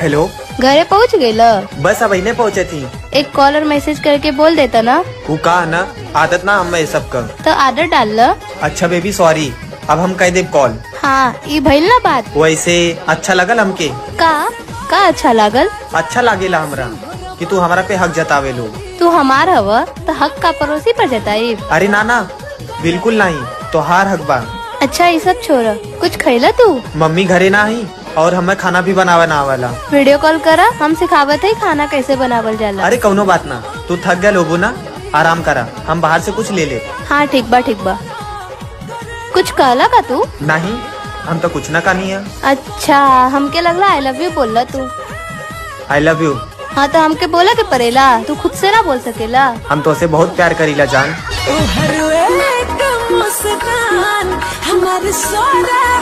Hello, घरे पहुँच गई ल? बस अब इन्हें पहुँचे थी। एक कॉल और मैसेज करके बोल देता ना। वो कहा ना, आदत ना हमें सब का। तो आदत डाल ल। अच्छा बेबी सॉरी, अब हम कह दे कॉल। हाँ ये भइल ना बात। वैसे अच्छा लगल हमके। का अच्छा लागल? अच्छा लागेला हमरा कि तू हमारा पे हक जतावे लो। तू हमार हवा तो हक का पड़ोसी पर जताई। अरे नाना बिल्कुल नहीं, तो हार हक बा। अच्छा ये सब छोड़, कुछ खैला तू? मम्मी घरे ना ही और हमें खाना भी बनावे ना आवेला। वीडियो कॉल करा, हम सिखावत है खाना कैसे बनावल जाला। अरे कौनो बात ना, तू थक गया लोबू ना, आराम करा, हम बाहर से कुछ ले ले। हाँ ठीक बा ठीक बा। कुछ कहला का तू? नहीं हम तो कुछ ना कहनी है। अच्छा हमके लगला आई लव यू बोलला तू। I love you. हाँ तो हमके बोला के परेला, तू खुद से ना बोल सकेला। हम तो उसे बहुत प्यार करीला जान। हर एक मुस्कान हमारे सोना